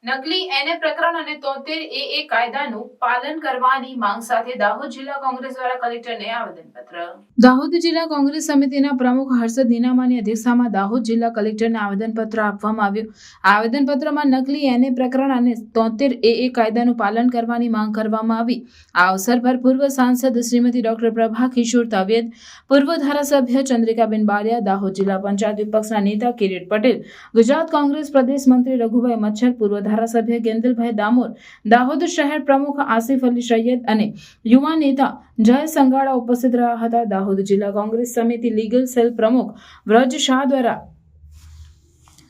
નકલી એને પ્રકરણ અને 73A કાયદાનું પાલન કરવાની માંગ સાથે દાહોદ જિલ્લા કોંગ્રેસ દ્વારા કલેક્ટરને આવેદનપત્ર. દાહોદ જિલ્લા કોંગ્રેસ સમિતિના પ્રમુખ હર્ષદ નીનામાની અધ્યક્ષતામાં દાહોદ જિલ્લા કલેક્ટરને આવેદનપત્ર આપવામાં આવ્યું. આવેદનપત્રમાં નકલી એને પ્રકરણ અને 73A કાયદાનું પાલન કરવાની માંગ કરવામાં આવી. આ અવસર પર પૂર્વ સાંસદ શ્રીમતી ડોક્ટર પ્રભા કિશોર તવેદ, પૂર્વ ધારાસભ્ય ચંદ્રિકાબેન બારિયા, દાહોદ જિલ્લા પંચાયત વિપક્ષના નેતા કિરીટ પટેલ, ગુજરાત કોંગ્રેસ પ્રદેશ મંત્રી રઘુભાઈ મચ્છર, પૂર્વ ધારાસભ્ય ગેંદલભાઈ દામોર, દાહોદ શહેર પ્રમુખ આસિફ અલી સૈયદ અને યુવા નેતા જય સંગાડા ઉપસ્થિત રહ્યા હતા. દાહોદ જિલ્લા કોંગ્રેસ સમિતિ લીગલ સેલ પ્રમુખ વ્રજ શાહ દ્વારા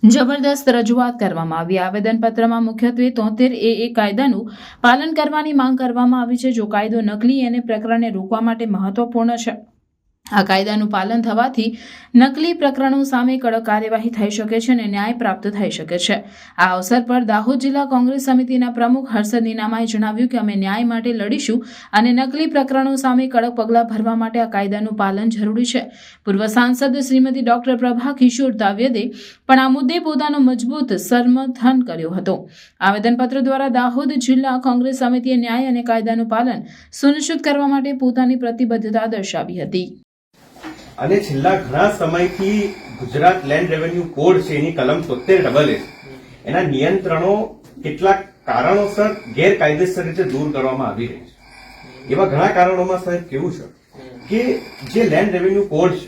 જબરદસ્ત રજૂઆત કરવામાં આવી. આવેદનપત્રમાં મુખ્યત્વે 73A કાયદાનું પાલન કરવાની માંગ કરવામાં આવી છે. જો કાયદો નકલી એને પ્રકરણને રોકવા માટે મહત્વપૂર્ણ છે. આ કાયદાનું પાલન થવાથી નકલી પ્રકરણો સામે કડક કાર્યવાહી થઈ શકે છે અને ન્યાય પ્રાપ્ત થઈ શકે છે. આ અવસર પર દાહોદ જિલ્લા કોંગ્રેસ સમિતિના પ્રમુખ હર્ષદ નીનામાએ જણાવ્યું કે અમે ન્યાય માટે લડીશું અને નકલી પ્રકરણો સામે કડક પગલાં ભરવા માટે આ કાયદાનું પાલન જરૂરી છે. પૂર્વ સાંસદ શ્રીમતી ડોક્ટર પ્રભા કિશોર તવેદે પણ આ મુદ્દે પોતાનો મજબૂત સમર્થન કર્યો હતો. આવેદનપત્ર દ્વારા દાહોદ જિલ્લા કોંગ્રેસ સમિતિએ ન્યાય અને કાયદાનું પાલન સુનિશ્ચિત કરવા માટે પોતાની પ્રતિબદ્ધતા દર્શાવી હતી. અને છેલ્લા ઘણા સમયથી ગુજરાત લેન્ડ રેવન્યુ કોડ છે એની કલમ 73AA એના નિયંત્રણો કેટલાક કારણોસર ગેરકાયદેસર રીતે દૂર કરવામાં આવી રહી છે. એવા ઘણા કારણોમાં સાહેબ કેવું છે કે જે લેન્ડ રેવન્યુ કોડ છે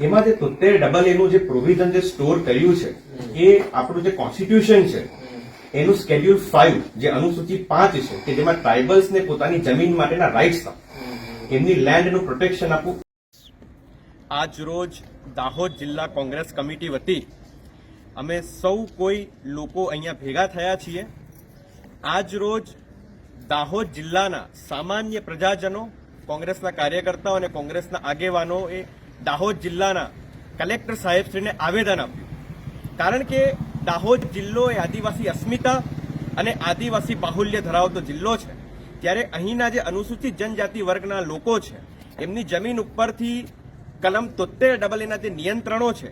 એમાં જે 73AA નું જે પ્રોવિઝન જે સ્ટોર કર્યું છે એ આપણું જે કોન્સ્ટિટ્યુશન છે એનું સ્કેડ્યુલ 5 જે અનુસૂચિ 5 છે કે જેમાં ટ્રાઇબલ્સને પોતાની જમીન માટેના રાઇટ્સ એમની લેન્ડનું પ્રોટેક્શન આપવું. આજ રોજ દાહોદ જિલ્લા કોંગ્રેસ કમિટી વતી અમે સૌ કોઈ લોકો અહીંયા ભેગા થયા છીએ. આજ રોજ દાહોદ જિલ્લાના સામાન્ય પ્રજાજનો, કોંગ્રેસના કાર્યકર્તાઓ અને કોંગ્રેસના આગેવાનોએ દાહોદ જિલ્લાના કલેક્ટર સાહેબશ્રીને આવેદન આપ્યું. કારણ કે દાહોદ જિલ્લો એ આદિવાસી અસ્મિતા અને આદિવાસી બાહુલ્ય ધરાવતો જિલ્લો છે. ત્યારે અહીંના જે અનુસૂચિત જનજાતિ વર્ગના લોકો છે એમની જમીન ઉપરથી કલમ 73AA ના જે નિયંત્રણો છે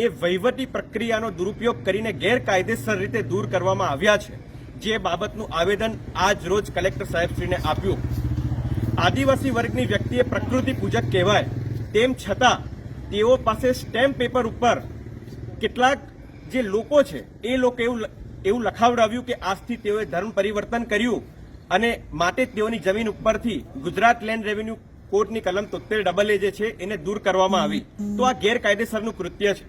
એ વહીવટી પ્રક્રિયાનો દુરુપયોગ કરીને ગેરકાયદેસર રીતે દૂર કરવામાં આવ્યા છે. જે બાબતનું આવેદન આજ રોજ કલેક્ટર સાહેબશ્રીને આપ્યું. આદિવાસી વર્ગની વ્યક્તિએ પ્રકૃતિ પૂજક કહેવાય, તેમ છતાં તેઓ પાસે સ્ટેમ્પ પેપર ઉપર કેટલાક જે લોકો છે એ લોકો એવું લખાવડાવ્યું કે આજથી તેઓએ ધર્મ પરિવર્તન કર્યું અને માટે તેઓની જમીન ઉપરથી ગુજરાત લેન્ડ રેવન્યુ કોર્ટની કલમ 73AA જે છે એને દૂર કરવામાં આવી. તો આ ગેરકાયદેસરનું કૃત્ય છે.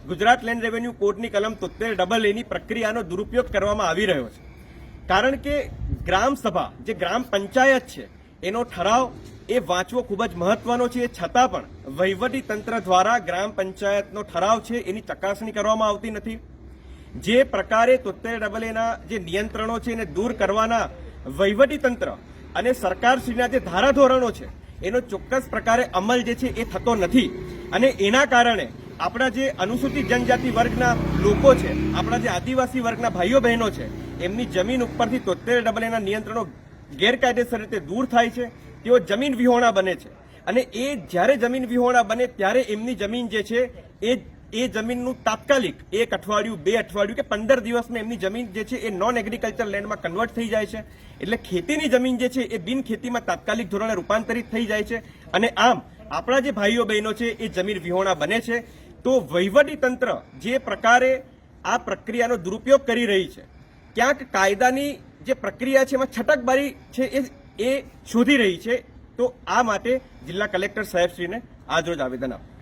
ગુજરાત લેન્ડ રેવન્યુ કોર્ટની કલમ 73AA ની પ્રક્રિયાનો દુરુપયોગ કરવામાં આવી રહ્યો છે. કારણ કે ગ્રામ સભા જે ગ્રામ પંચાયત છે એનો ઠરાવ એ વાંચવો ખૂબ જ મહત્વનો છે. છતાં પણ વહીવટી તંત્ર દ્વારા ગ્રામ પંચાયતનો ઠરાવ છે એની ચકાસણી કરવામાં આવતી નથી. જે પ્રકારે 73AA ના જે નિયંત્રણો છે એને દૂર કરવાના વહીવટી તંત્ર અને સરકારશ્રીના જે ધારાધોરણો છે એનો ચોક્કસ પ્રકારે અમલ જે છે એ થતો નથી. અને એના કારણે આપણા જે અનુસૂચિત જનજાતિ વર્ગના લોકો છે, આપણા જે આદિવાસી વર્ગના ભાઈઓ બહેનો છે, એમની જમીન ઉપરથી 73AA ના નિયંત્રણો ગેરકાયદેસર રીતે દૂર થાય છે. તેઓ જમીન વિહોણા બને છે અને એ જ્યારે જમીન વિહોણા બને ત્યારે એમની જમીન જે છે એ જમીનનું તાત્કાલિક 1 અઠવાડિયું, 2 અઠવાડિયું કે 15 દિવસમાં એમની જમીન જે છે એ નોન એગ્રીકલ્ચર લેન્ડમાં કન્વર્ટ થઈ જાય છે. એટલે ખેતીની જમીન જે છે એ બિન ખેતીમાં તાત્કાલિક ધોરણે રૂપાંતરિત થઈ જાય છે અને આમ આપણા જે ભાઈઓ બહેનો છે એ જમીન વિહોણા બને છે. તો વહીવટી તંત્ર જે પ્રકારે આ પ્રક્રિયાનો દુરુપયોગ કરી રહી છે, ક્યાંક કાયદાની જે પ્રક્રિયા છે એમાં છટકબારી છે એ શોધી રહી છે. તો આ માટે જિલ્લા કલેક્ટર સાહેબશ્રીને આજરોજ આવેદન આપ્યું.